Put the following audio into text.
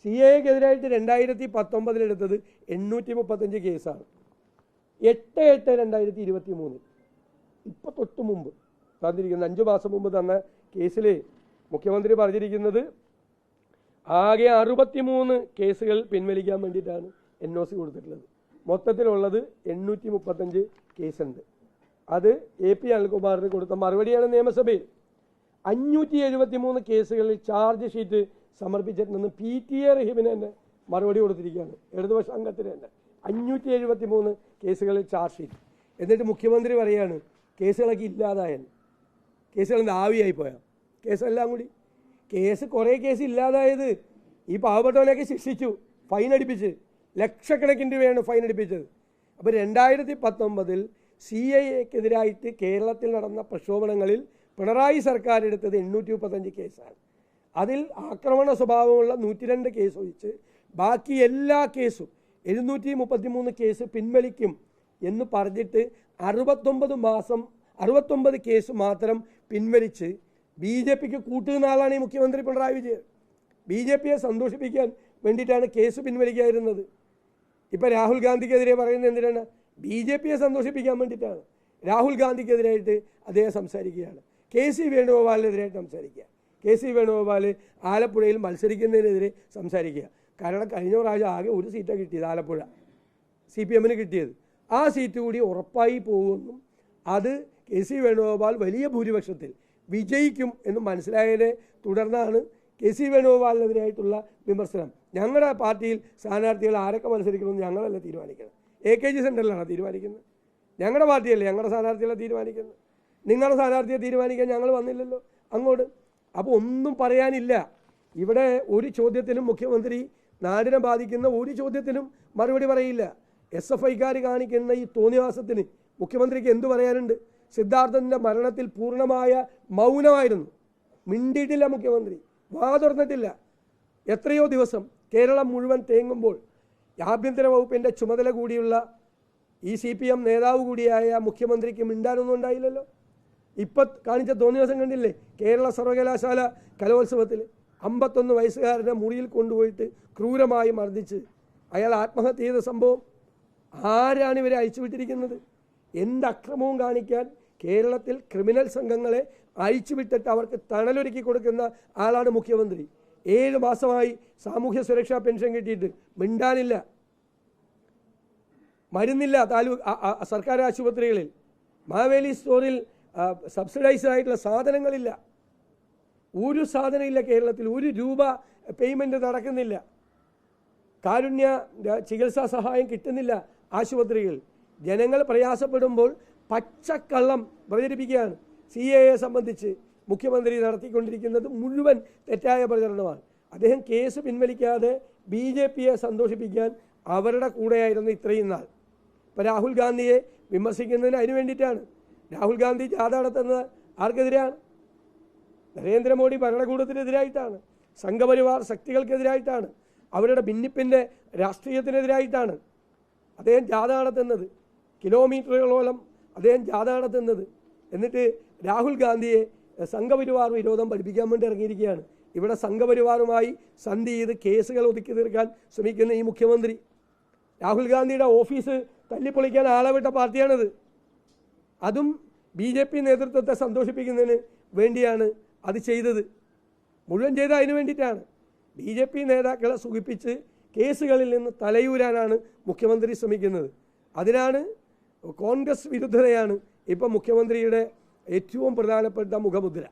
CAA-ക്കെതിരായിട്ട് 2019 എടുത്തത് 835 കേസാണ്. 8/8/2023 ഇപ്പോൾ തൊട്ട് മുമ്പ് തന്നിരിക്കുന്ന 5 മാസം മുമ്പ് തന്ന കേസിൽ മുഖ്യമന്ത്രി പറഞ്ഞിരിക്കുന്നത് ആകെ 63 കേസുകൾ പിൻവലിക്കാൻ വേണ്ടിയിട്ടാണ് NOC കൊടുത്തിട്ടുള്ളത്. മൊത്തത്തിലുള്ളത് 835 കേസുണ്ട്. അത് AP അനിൽകുമാറിന് കൊടുത്ത മറുപടിയാണ് നിയമസഭയിൽ. 573 കേസുകളിൽ ചാർജ് ഷീറ്റ് സമർപ്പിച്ചിട്ടുണ്ടെന്ന് PTA റഹീമിന് തന്നെ മറുപടി കൊടുത്തിരിക്കുകയാണ്. ഇടതുപക്ഷ അംഗത്തിന് തന്നെ 573 കേസുകളിൽ ചാർജ് ഷീറ്റ്. എന്നിട്ട് മുഖ്യമന്ത്രി പറയുകയാണ് കേസുകളൊക്കെ ഇല്ലാതായാൽ, കേസുകൾ ആവിയായി പോയാൽ, കേസെല്ലാം കൂടി കുറേ കേസ് ഇല്ലാതായത് ഈ പാവപ്പെട്ടവനെയൊക്കെ ശിക്ഷിച്ചു, ഫൈൻ അടിപ്പിച്ച് ലക്ഷക്കണക്കിന് രൂപയാണ് ഫൈൻ അടിപ്പിച്ചത്. അപ്പോൾ 2019 CAA-ക്കെതിരായിട്ട് കേരളത്തിൽ നടന്ന പ്രക്ഷോഭങ്ങളിൽ പിണറായി സർക്കാർ എടുത്തത് 835 കേസാണ്. അതിൽ ആക്രമണ സ്വഭാവമുള്ള 102 കേസ് ഒഴിച്ച് ബാക്കി എല്ലാ കേസും 733 കേസ് പിൻവലിക്കും എന്ന് പറഞ്ഞിട്ട് 69 കേസ് മാത്രം പിൻവലിച്ച് BJPക്ക് കൂട്ടുന്ന ആളാണ് ഈ മുഖ്യമന്ത്രി പിണറായി വിജയൻ. BJPയെ സന്തോഷിപ്പിക്കാൻ വേണ്ടിയിട്ടാണ് കേസ് പിൻവലിക്കാതിരുന്നത്. ഇപ്പോൾ രാഹുൽ ഗാന്ധിക്കെതിരെ പറയുന്നത് എന്തിനാണ്? BJPയെ സന്തോഷിപ്പിക്കാൻ വേണ്ടിയിട്ടാണ്. രാഹുൽ ഗാന്ധിക്കെതിരായിട്ട് അദ്ദേഹം സംസാരിക്കുകയാണ്. KC വേണുഗോപാലിനെതിരായിട്ട് സംസാരിക്കുക. KC വേണുഗോപാൽ ആലപ്പുഴയിൽ മത്സരിക്കുന്നതിനെതിരെ സംസാരിക്കുക. കാരണം കഴിഞ്ഞ പ്രാവശ്യം ആകെ ഒരു സീറ്റാണ് കിട്ടിയത്, ആലപ്പുഴ CPM-ന് കിട്ടിയത്. ആ സീറ്റ് കൂടി ഉറപ്പായി പോകുമെന്നും അത് KC വേണുഗോപാൽ വലിയ ഭൂരിപക്ഷത്തിൽ വിജയിക്കും എന്നും മനസ്സിലായതിനെ തുടർന്നാണ് KC വേണുഗോപാലിനെതിരായിട്ടുള്ള വിമർശനം. ഞങ്ങളുടെ പാർട്ടിയിൽ സ്ഥാനാർത്ഥികൾ ആരൊക്കെ മത്സരിക്കണമെന്ന് ഞങ്ങളല്ല തീരുമാനിക്കുന്നത്, AKG സെൻറ്ററിലാണ് തീരുമാനിക്കുന്നത്. ഞങ്ങളുടെ പാർട്ടിയല്ലേ ഞങ്ങളുടെ സ്ഥാനാർത്ഥികളെ തീരുമാനിക്കുന്നത്. നിങ്ങളുടെ സ്ഥാനാർത്ഥിയെ തീരുമാനിക്കാൻ ഞങ്ങൾ വന്നില്ലല്ലോ അങ്ങോട്ട്. അപ്പോൾ ഒന്നും പറയാനില്ല ഇവിടെ. ഒരു ചോദ്യത്തിനും മുഖ്യമന്ത്രി, നാടിനെ ബാധിക്കുന്ന ഒരു ചോദ്യത്തിനും മറുപടി പറയില്ല. SFI-ക്കാർ കാണിക്കുന്ന ഈ തോന്നിവാസത്തിന് മുഖ്യമന്ത്രിക്ക് എന്തു പറയാനുണ്ട്? സിദ്ധാർത്ഥൻ്റെ മരണത്തിൽ പൂർണ്ണമായ മൗനമായിരുന്നു. മിണ്ടിയിട്ടില്ല മുഖ്യമന്ത്രി, വാ തുറന്നിട്ടില്ല. എത്രയോ ദിവസം കേരളം മുഴുവൻ തേങ്ങുമ്പോൾ ആഭ്യന്തര വകുപ്പിൻ്റെ ചുമതല കൂടിയുള്ള ഈ CPM നേതാവ് കൂടിയായ മുഖ്യമന്ത്രിക്ക് മിണ്ടാനൊന്നും ഉണ്ടായില്ലല്ലോ. ഇപ്പം കാണിച്ച തോന്നിവാസം കണ്ടില്ലേ? കേരള സർവകലാശാല കലോത്സവത്തിൽ 51 വയസ്സുകാരനെ മുറിയിൽ കൊണ്ടുപോയിട്ട് ക്രൂരമായി മർദ്ദിച്ച് അയാൾ ആത്മഹത്യ ചെയ്ത സംഭവം. ആരാണ് ഇവരെ അയച്ചുവിട്ടിരിക്കുന്നത്? എന്ത് അക്രമവും കാണിക്കാൻ കേരളത്തിൽ ക്രിമിനൽ സംഘങ്ങളെ അയച്ചുവിട്ടിട്ട് അവർക്ക് തണലൊരുക്കി കൊടുക്കുന്ന ആളാണ് മുഖ്യമന്ത്രി. 7 മാസമായി സാമൂഹ്യ സുരക്ഷാ പെൻഷൻ കിട്ടിയിട്ട് മിണ്ടാനില്ല. മരുന്നില്ല സർക്കാർ ആശുപത്രികളിൽ. മാവേലി സ്റ്റോറിൽ സബ്സിഡൈസ്ഡ് ആയിട്ടുള്ള സാധനങ്ങളില്ല. ഒരു സാധനമില്ല കേരളത്തിൽ. 1 രൂപ പേയ്മെൻറ്റ് നടക്കുന്നില്ല. കാരുണ്യ ചികിത്സാ സഹായം കിട്ടുന്നില്ല ആശുപത്രികൾ. ജനങ്ങൾ പ്രയാസപ്പെടുമ്പോൾ പച്ചക്കള്ളം പ്രചരിപ്പിക്കുകയാണ്. CAA സംബന്ധിച്ച് മുഖ്യമന്ത്രി നടത്തിക്കൊണ്ടിരിക്കുന്നത് മുഴുവൻ തെറ്റായ പ്രചരണമാണ്. അദ്ദേഹം കേസ് പിൻവലിക്കാതെ BJPയെ സന്തോഷിപ്പിക്കാൻ അവരുടെ കൂടെയായിരുന്നു ഇത്രയും നാൾ. ഇപ്പോൾ രാഹുൽ ഗാന്ധിയെ വിമർശിക്കുന്നതിന് അതിന് വേണ്ടിയിട്ടാണ്. രാഹുൽ ഗാന്ധി ജാഥ നടത്തുന്നത് ആർക്കെതിരെയാണ്? നരേന്ദ്രമോദി ഭരണകൂടത്തിനെതിരായിട്ടാണ്, സംഘപരിവാർ ശക്തികൾക്കെതിരായിട്ടാണ്, അവരുടെ ഭിന്നിപ്പിൻ്റെ രാഷ്ട്രീയത്തിനെതിരായിട്ടാണ് അദ്ദേഹം ജാഥ നടത്തുന്നത്. കിലോമീറ്ററുകളോളം അദ്ദേഹം ജാഥ നടത്തുന്നത്. എന്നിട്ട് രാഹുൽ ഗാന്ധിയെ സംഘപരിവാർ വിരോധം പഠിപ്പിക്കാൻ വേണ്ടി ഇറങ്ങിയിരിക്കുകയാണ്. ഇവിടെ സംഘപരിവാറുമായി സന്ധി ചെയ്ത് കേസുകൾ ഒതുക്കി തീർക്കാൻ ശ്രമിക്കുന്ന ഈ മുഖ്യമന്ത്രി, രാഹുൽ ഗാന്ധിയുടെ ഓഫീസ് തല്ലിപ്പൊളിക്കാൻ ആളെ വിട്ട പാർട്ടിയാണിത്. അതും BJP നേതൃത്വത്തെ സന്തോഷിപ്പിക്കുന്നതിന് വേണ്ടിയാണ് അത് ചെയ്തത്. മുഴുവൻ ചെയ്ത അതിനു വേണ്ടിയിട്ടാണ്. BJP നേതാക്കളെ സുഖിപ്പിച്ച് കേസുകളിൽ നിന്ന് തലയൂരാനാണ് മുഖ്യമന്ത്രി ശ്രമിക്കുന്നത്. അതിനാണ് കോൺഗ്രസ് വിരുദ്ധതയാണ് ഇപ്പം മുഖ്യമന്ത്രിയുടെ ഏറ്റവും പ്രധാനപ്പെട്ട മുഖമുദ്ര.